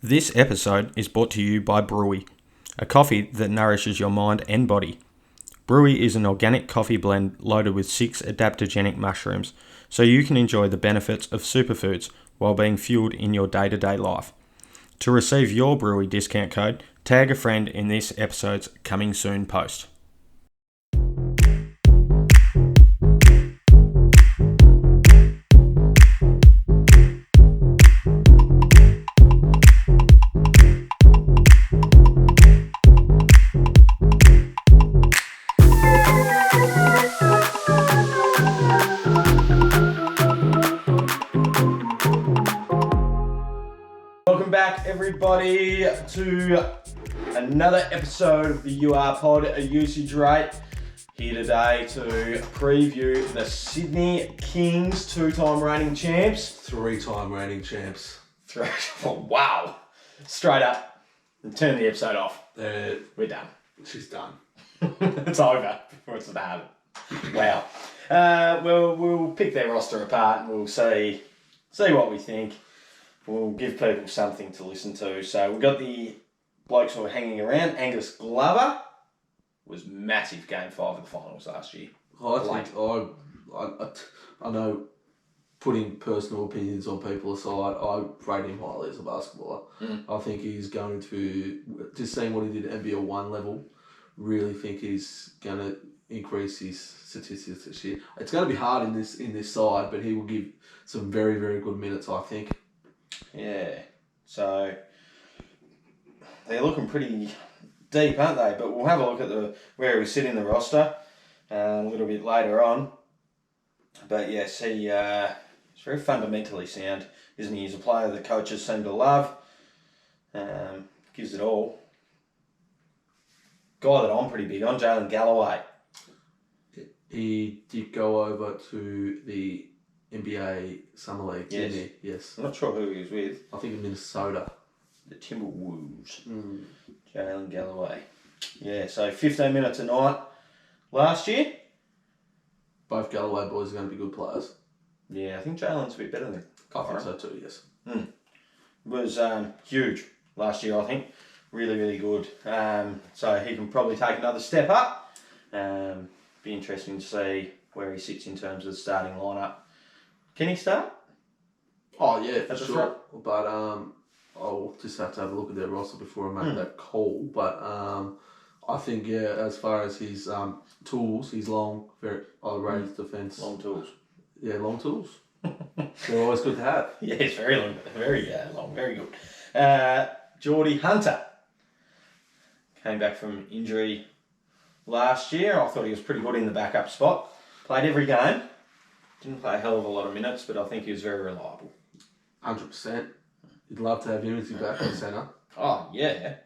This episode is brought to you by Brewy, a coffee that nourishes your mind and body. Brewy is an organic coffee blend loaded with 6 adaptogenic mushrooms, so you can enjoy the benefits of superfoods while being fueled in your day-to-day life. To receive your Brewy discount code, tag a friend in this episode's coming soon post. Welcome back, everybody, to another episode of the UR Pod, a usage rate. Here today to preview the Sydney Kings, two-time reigning champs. Three-time reigning champs. Oh, wow. Straight up. Turn the episode off. We're done. She's done. It's over before it's to happen. Wow. Well, we'll pick their roster apart and we'll see what we think. We'll give people something to listen to. So we've got the blokes who are hanging around. Angus Glover was massive game 5 of the finals last year. I know, putting personal opinions on people aside, I rate him highly as a basketballer. I think he's going to, just seeing what he did at NBL1 level, really think he's going to increase his statistics this year. It's going to be hard in this side, but he will give some very, very good minutes, I think. Yeah, so they're looking pretty deep, aren't they? But we'll have a look at where we sit in the roster a little bit later on. But yes, he's very fundamentally sound, isn't he? He's a player that coaches seem to love. Gives it all. Guy that I'm pretty big on, Jalen Galloway. He did go over to the NBA Summer League, didn't he? Yes. I'm not sure who he was with. I think in Minnesota. The Timberwolves. Jalen Galloway. Yeah, so 15 minutes a night last year. Both Galloway boys are going to be good players. Yeah, I think Jalen's a bit better than I think so too, yes. Was huge last year, I think. Really, really good. So he can probably take another step up. Be interesting to see where he sits in terms of the starting lineup. Can he start? Oh yeah, for sure. But I'll just have to have a look at their roster before I make that call. But I think as far as his tools, he's long, very raised defence. Long tools. Yeah, long tools. They're always good to have. Yeah, it's very long, very good. Geordie Hunter came back from injury last year. I thought he was pretty good in the backup spot. Played every game. Didn't play a hell of a lot of minutes, but I think he was very reliable. 100%. You'd love to have him as your backup centre. Oh, yeah.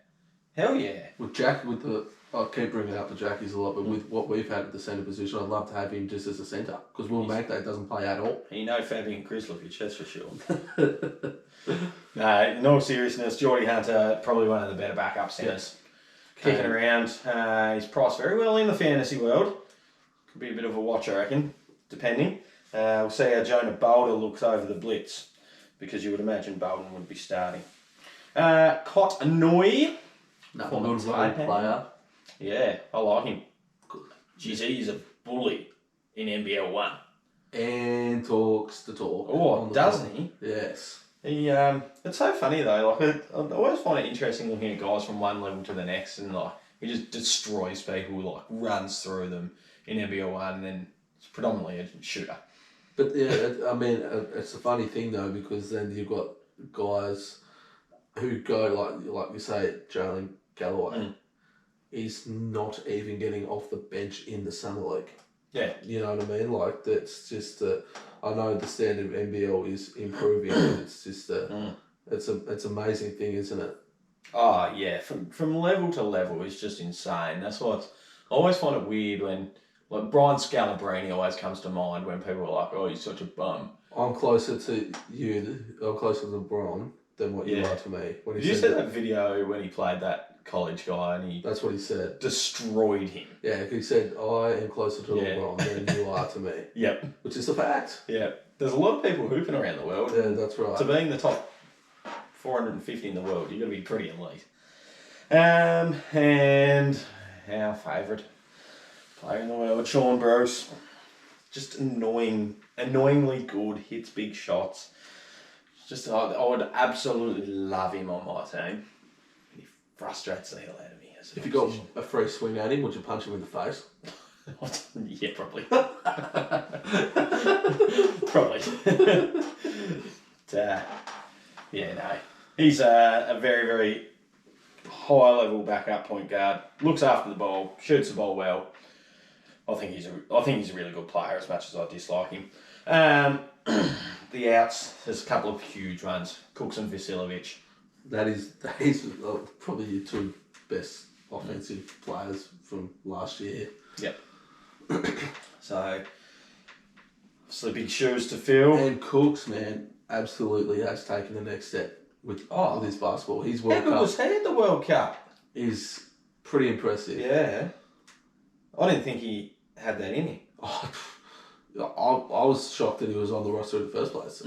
Hell yeah. I keep bringing up the Jackies a lot, but with what we've had at the centre position, I'd love to have him just as a centre, because Will Magday doesn't play at all. You know Fabian Krislovic, that's for sure. No, in all seriousness, Geordie Hunter, probably one of the better backup centres. Kicking around. He's priced very well in the fantasy world. Could be a bit of a watch, I reckon, depending. We'll see how Jonah Boulder looks over the blitz, because you would imagine Bolden would be starting. Cot Annoy. Good player. Yeah, I like him. Jeez, he's a bully in NBL 1. And talks the talk. Oh, doesn't he? Yes. It's so funny though. Like, I always find it interesting looking at guys from one level to the next, and like he just destroys people, like runs through them in NBL 1, and then it's predominantly a shooter. But yeah, I mean, it's a funny thing though, because then you've got guys who go like you say, Jalen Galloway. He's not even getting off the bench in the Summer League. Yeah. You know what I mean? Like, that's just I know the standard of NBL is improving, and it's just it's an amazing thing, isn't it? Oh yeah, from level to level is just insane. That's what I always find it weird when, like, Brian Scalabrine always comes to mind when people are like, "Oh, he's such a bum." I'm closer to you. I'm closer to Brian than what you are to me. Did you see that video when he played that college guy and that's what he said. Destroyed him. Yeah, he said, "I am closer to LeBron than you are to me." Yep. Which is a fact. Yeah. There's a lot of people hooping around the world. Yeah, that's right. To being the top 450 in the world. You've got to be pretty elite. And our favourite player in the world, Sean Bruce. Just annoyingly good, hits big shots. Just, I would absolutely love him on my team. He frustrates the hell out of me. If you got a free swing at him, would you punch him in the face? Yeah, probably. Probably. But, yeah, no. He's a very, very high-level backup point guard. Looks after the ball, shoots the ball well. I think he's a really good player, as much as I dislike him. The outs, there's a couple of huge ones. Cooks and Vasiljevic. That is probably your two best offensive players from last year. Yep. So, obviously big shoes to fill. And Cooks, man, absolutely has taken the next step with his basketball. His World How good Cup was he at the World Cup? is pretty impressive. Yeah. I didn't think he had that in him. I was shocked that he was on the roster in the first place.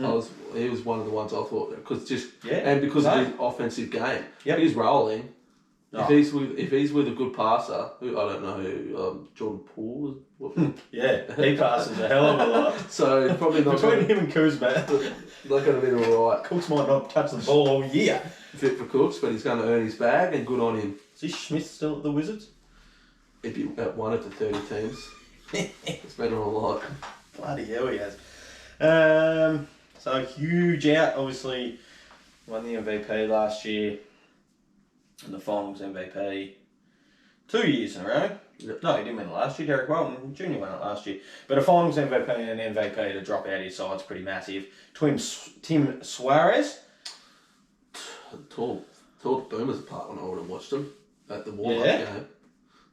He was one of the ones I thought because of his offensive game. Yep. He's rolling. Oh. If he's with a good passer, I don't know who Jordan Poole was. Yeah, he passes a hell of a lot. So probably not between him and Kuzma, not going to be all right. Cooks might not touch the ball all year. Fit for Cooks, but he's going to earn his bag, and good on him. Is Smith still at the Wizards? If be at one of the 30 teams, it's better a lot. Bloody hell he has. So huge out, obviously won the MVP last year and the finals MVP 2 years in a row. Yep. No, he didn't win it last year. Derek Walton Jr. won it last year. But a finals MVP and an MVP to drop out of his side's pretty massive. Tim Suarez. Tore the Boomers apart when I would have watched him at the warm-up game.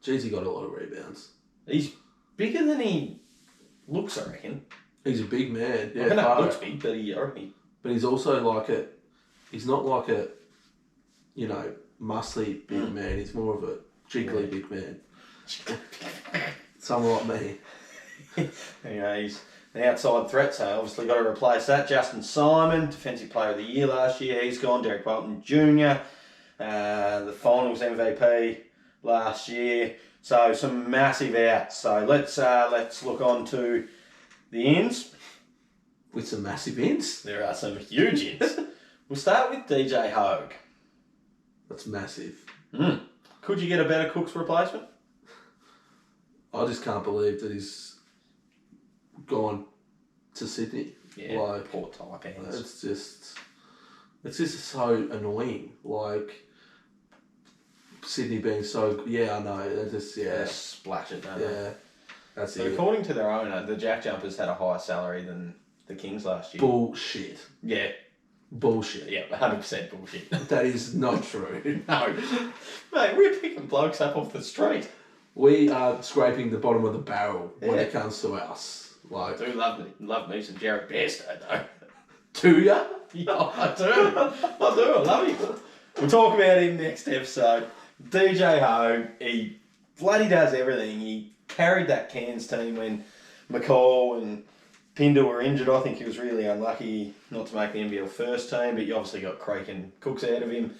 Jeez, he got a lot of rebounds. He's bigger than he looks, I reckon. He's a big man. Yeah, I know he looks big, but I reckon but he's also he's not like a, muscly big man. He's more of a jiggly big man. Someone like me. Anyway, he's an outside threat, so obviously got to replace that. Justin Simon, Defensive Player of the Year last year, he's gone. Derek Walton Jr., the finals MVP last year. So some massive outs. So let's look on to the ins. With some massive ins. There are some huge ins. We'll start with DJ Hogue. That's massive. Could you get a better Cooks replacement? I just can't believe that he's gone to Sydney. Yeah, poor type hands. It's just so annoying. Sydney being so... Yeah, I know. They're just... Yeah. They splash it, don't they? Yeah. That's so it. According to their owner, the Jack Jumpers had a higher salary than the Kings last year. Bullshit. Yeah. Bullshit. Yeah, 100% bullshit. That is not true. No. Mate, we're picking blokes up off the street. We are scraping the bottom of the barrel when it comes to us. I do love me some Jared Bairstow, though. Do ya? Yeah, I do. I love him. We'll talk about him next episode. DJ Hogue, he bloody does everything. He carried that Cairns team when McCall and Pinder were injured. I think he was really unlucky not to make the NBL first team, but you obviously got Creek and Cooks out of him.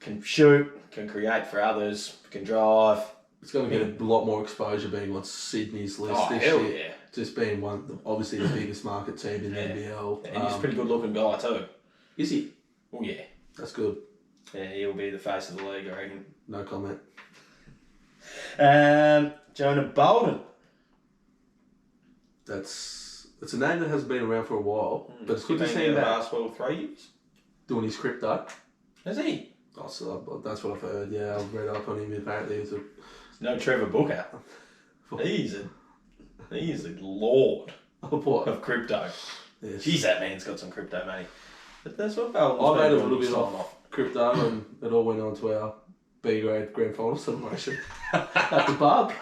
Can shoot, can create for others, can drive. It's going to get a lot more exposure being on Sydney's list this hell year. Yeah. Just being obviously the biggest market team in the NBL. And he's a pretty good looking guy too. Is he? Oh yeah. That's good. Yeah, he'll be the face of the league, I reckon. No comment. Jonah Bolden. It's a name that hasn't been around for a while, but it's good to see him back. Last 3 years. Doing his crypto. Has he? Oh, so that's what I've heard. Yeah, I've read up on him. Apparently, he's no Trevor Booker. He's a lord of crypto. Yes. Jeez, that man's got some crypto money. But that's what I made a little bit off crypto, and it all went on to our B grade grand final celebration at the pub.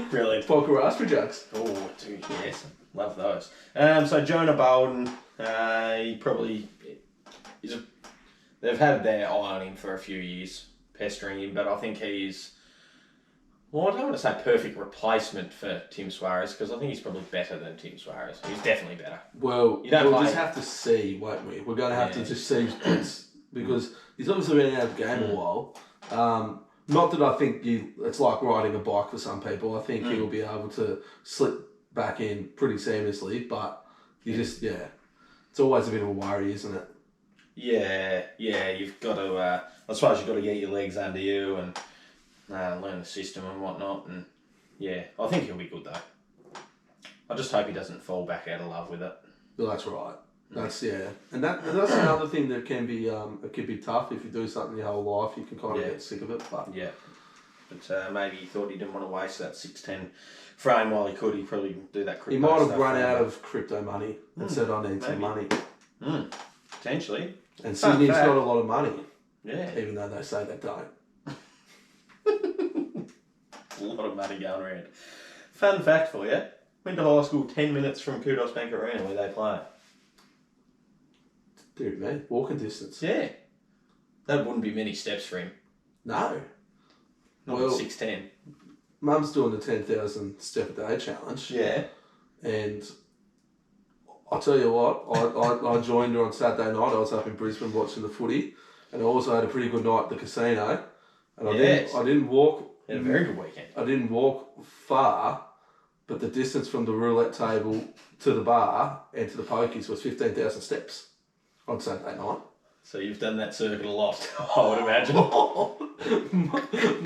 Brilliant. Vodka raspberry jugs. Oh, dude, yes, love those. So Jonah Bolden, he probably they've had their eye on him for a few years, pestering him, but I think he's Well, I don't want to say perfect replacement for Tim Suarez because I think he's probably better than Tim Suarez. He's definitely better. Well, You don't we'll play just him. have to see, won't we? We're going to have to Yeah. just see because he's obviously been out of the game a while. Not that I think it's like riding a bike for some people. I think he'll be able to slip back in pretty seamlessly, but it's always a bit of a worry, isn't it? Yeah, you've got to, I suppose you've got to get your legs under you and learn the system and whatnot. And yeah, I think he'll be good though. I just hope he doesn't fall back out of love with it. Well, that's right. That's and that's another thing that can be it can be tough if you do something your whole life. You can kind of get sick of it, but maybe he thought he didn't want to waste that 610 frame while he could. He'd probably do that crypto. He might have stuff run out of crypto money and said, "I need some money." Potentially. And Sydney's got a lot of money. Yeah. Even though they say they don't. A lot of money going around. Fun fact for you. Went to high school 10 minutes from Kudos Bank Arena where they play. Dude, man, walking distance. Yeah. That wouldn't be many steps for him. No. Not at 6'10". Mum's doing the 10,000 step a day challenge. Yeah. And I'll tell you what, I joined her on Saturday night. I was up in Brisbane watching the footy, and I also had a pretty good night at the casino. And I didn't walk. Had a very good weekend. I didn't walk far, but the distance from the roulette table to the bar and to the pokies was 15,000 steps on Saturday night. So you've done that circuit a lot, I would imagine.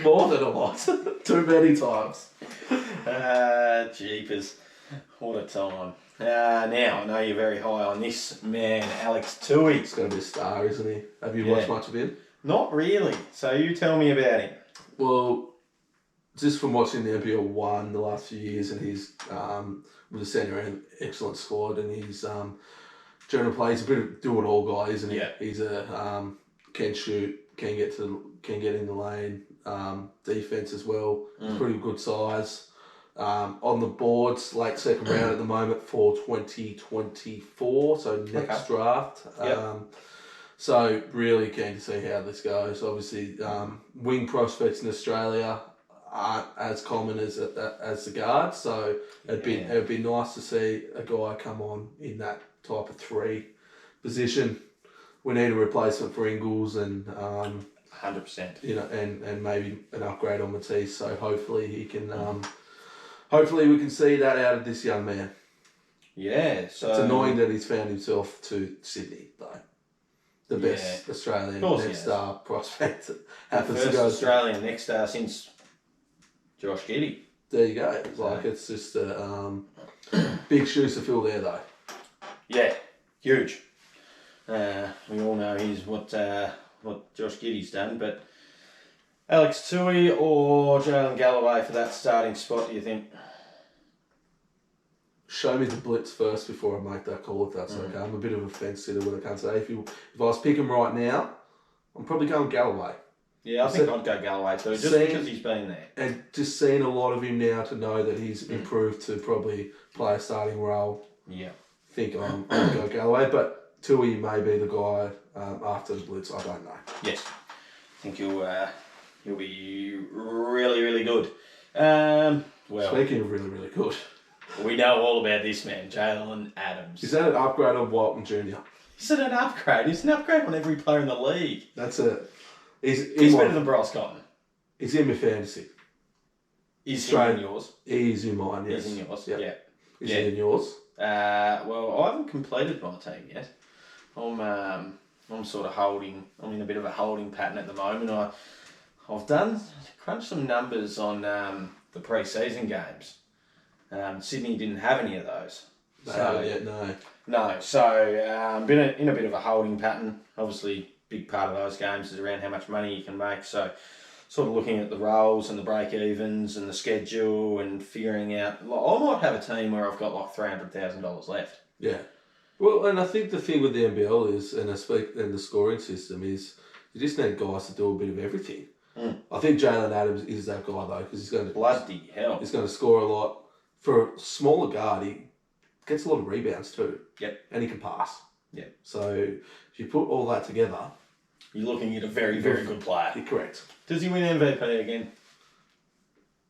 More than a lot. Too many times. Jeepers. What a time. Now, I know you're very high on this man, Alex Toohey. He's going to be a star, isn't he? Have you watched much of him? Not really. So you tell me about him. Well, just from watching the NBL1 the last few years, and he's with the centre and excellent squad, and he's general play. He's a bit of do-it-all guy, isn't he? Yeah. He's can shoot, can get in the lane, defense as well. Pretty good size. On the boards, late second round at the moment for 2024, so next draft. So really keen to see how this goes. Obviously, wing prospects in Australia aren't as common as the guards, so it'd be nice to see a guy come on in that type of 3 position. We need a replacement for Ingles and 100%. You know, and maybe an upgrade on Matisse. So hopefully he can. Hopefully we can see that out of this young man. Yeah, so it's annoying that he's found himself to Sydney though. The best Australian next star prospect happens to go. Australian next star since Josh Giddey. There you go. It's just big shoes to fill there though. Yeah, huge. We all know what Josh Giddey's done, but Alex Toohey or Jalen Galloway for that starting spot, do you think? Show me the blitz first before I make that call, if that's okay. I'm a bit of a fence sitter when it comes to that. If I was picking right now, I'm probably going Galloway. Yeah, I think I'd go Galloway too, just because he's been there. And just seeing a lot of him now to know that he's improved to probably play a starting role. Yeah. I think I'm going to go Galloway, but Toohey may be the guy after the blitz. I don't know. Yes. I think he'll be really, really good. Well, speaking of really, really good, we know all about this man, Jalen Adams. Is that an upgrade on Walton Jr.? Is it an upgrade? It's an upgrade on every player in the league. That's it. He's better than Bryce Cotton. He's in my fantasy. Is he in yours? He's in mine, yes. He's in yours, yeah. Is he in yours? Well, I haven't completed my team yet. I'm sort of holding. I'm in a bit of a holding pattern at the moment. I've crunched some numbers on the pre-season games. Sydney didn't have any of those. No, so been in a bit of a holding pattern. Obviously, big part of those games is around how much money you can make. So, sort of looking at the roles and the break-evens and the schedule and figuring out. I might have a team where I've got like $300,000 left. Yeah. Well, and I think the thing with the NBL is, and the scoring system is, you just need guys to do a bit of everything. I think Jalen Adams is that guy though, because he's going to bloody hell. He's going to score a lot. For a smaller guard, he gets a lot of rebounds too. Yep. And he can pass. Yep. So if you put all that together, you're looking at a very, very good player. You're correct. Does he win MVP again?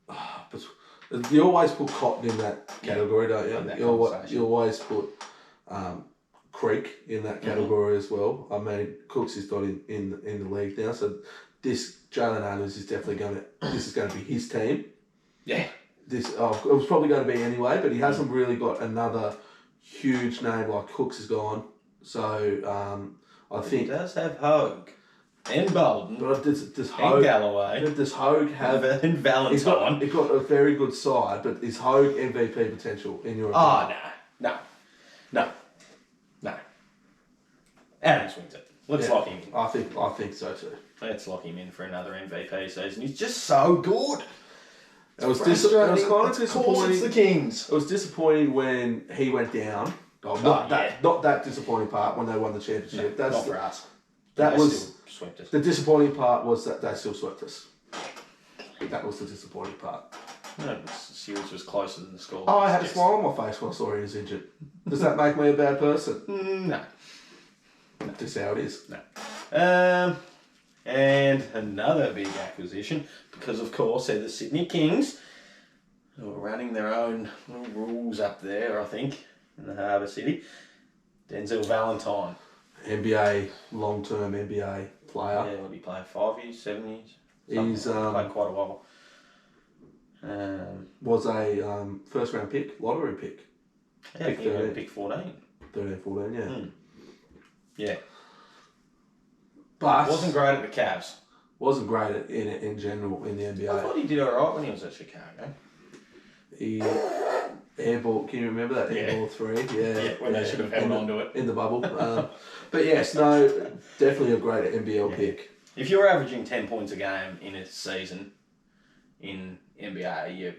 But you always put Cotton in that category, don't you? In that You always put Creek in that category as well. I mean, Cooks is not in the league now, so this Jalen Adams is definitely this is going to be his team. Yeah. It was probably going to be anyway, but he hasn't really got another huge name like Cooks is gone. So I think he does have Hogue and Bolden, but does Hogue, and Galloway. Does Hogue have and Valentine? He's got a very good side, but is Hogue MVP potential in your opinion? No. Adams wins it. Let's lock him in. I think so too. Let's lock him in for another MVP season. He's just so good. It was kind of disappointing. It's the Kings. It was disappointing when he went down. Not that disappointing part when they won the championship. No, not for us. That was swept us. The disappointing part was that they still swept us. That was the disappointing part. No, the series was closer than the score. I had a smile on my face when I saw he was injured. Does that make me a bad person? No. Just how it is. No. And another big acquisition, because of course they're the Sydney Kings, who are running their own little rules up there, I think, in the Harbour City. Denzel Valentine. NBA, long-term NBA player. Yeah, what did he play? 5 years, 7 years? He's played quite a while. Was a first-round pick, lottery pick. Yeah, I think he went pick 14. 13, 14, yeah. Yeah. But wasn't great at the Cavs. Wasn't great in general in the NBA. I thought he did alright when he was at Chicago. He airball. Can you remember that airball three? Yeah. When they should have held on to it in the bubble. But yes, no, definitely a great NBL pick. If you're averaging 10 points a game in a season in NBA, you're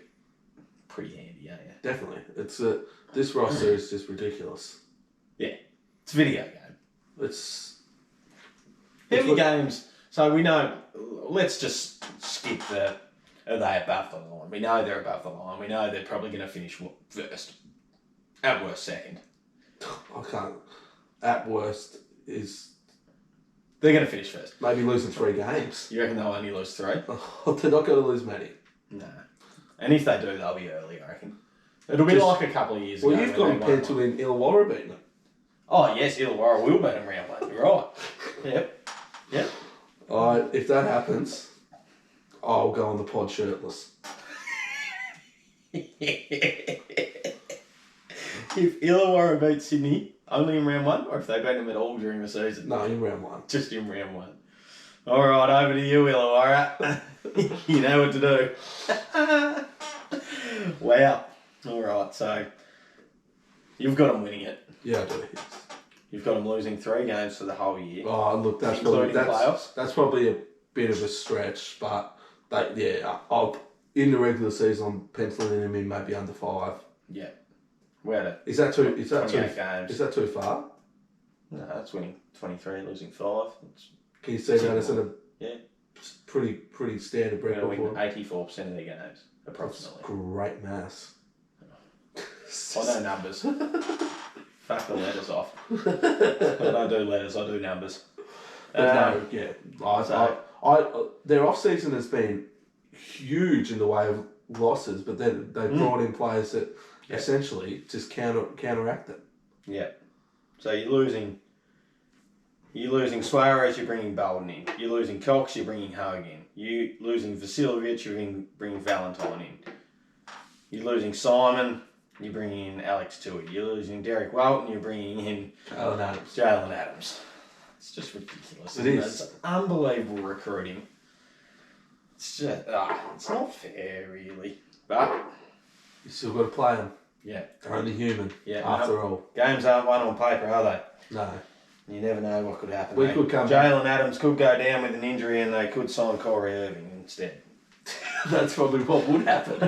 pretty handy, aren't you? Definitely. It's this roster is just ridiculous. Yeah, it's a video game. How many games? So we know. Let's just skip the. Are they above the line? We know they're above the line. We know they're probably going to finish first. At worst, second. I can't. At worst is. They're going to finish first. Maybe losing 3 games. You reckon they'll only lose 3? They're not going to lose many. No. And if they do, they'll be early, I reckon. It'll be like a couple of years ago. Well, you've got penciled in Illawarra beating them. Oh, yes, Illawarra will beat them round 1. You're right. Yep. If that happens, I'll go on the pod shirtless. If Illawarra beat Sydney only in round 1, or if they beat them at all during the season? No, in round 1. Just in round 1. All right, over to you, Illawarra. You know what to do. Wow. All right, so you've got them winning it. Yeah, I do. You've got them losing 3 games for the whole year. Oh, look, that's probably a bit of a stretch, but in the regular season, I'm penciling them in maybe under 5. Yeah. Where is that too? Games. Is that too far? No, that's winning 23, losing 5. Can you see that as a pretty standard record? They're going to win 84% of their games, approximately. That's great maths. I know numbers. Fuck the letters off. I don't do letters, I do numbers. Their off season has been huge in the way of losses, but then they've brought in players that essentially just counteract it. Yeah. So you're losing Suarez, you're bringing Bolden in. You're losing Cox, you're bringing Hogue in. You're losing Vasiljevic, you're bringing Valentine in. You're losing Simon, you're bringing in Alex Tui. You're losing Derek Walton, you're bringing in Jalen Adams. It's just ridiculous. It is. It's unbelievable recruiting. It's just, it's not fair, really. But you still got to play them. Yeah. They're only human. Yeah. After all. Games aren't won on paper, are they? No. You never know what could happen. Jalen Adams could go down with an injury and they could sign Corey Irving instead. That's probably what would happen.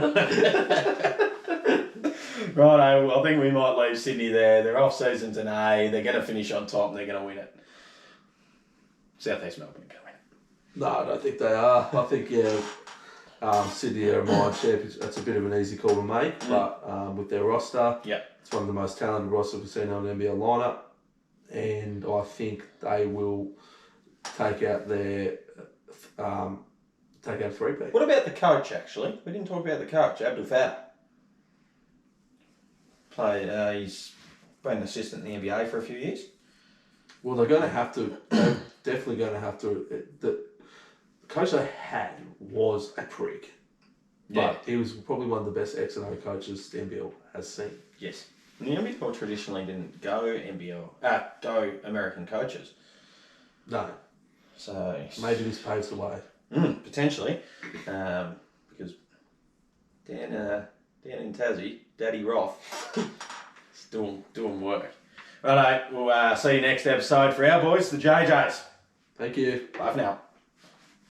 Righto, I think we might leave Sydney there. Their off-season's an A. They're going to finish on top and they're going to win it. South East Melbourne are going to win. No, I don't think they are. I think, Sydney are a mind champions. That's a bit of an easy call to make, but with their roster, it's one of the most talented rosters we've seen on an NBL lineup, and I think they will take out their take out 3-peat. What about the coach, actually? We didn't talk about the coach, Abdul Fattah. He's been an assistant in the NBA for a few years. Well, they're going to have to. They're definitely going to have to. The coach they had was a prick. But he was probably one of the best X and O coaches the NBL has seen. Yes. And the NBL traditionally didn't go go American coaches. No. So maybe this paves the way. Potentially, because down in Tassie, Daddy Roth is doing work. Righto, we'll see you next episode for our boys, the JJs. Thank you. Bye for now.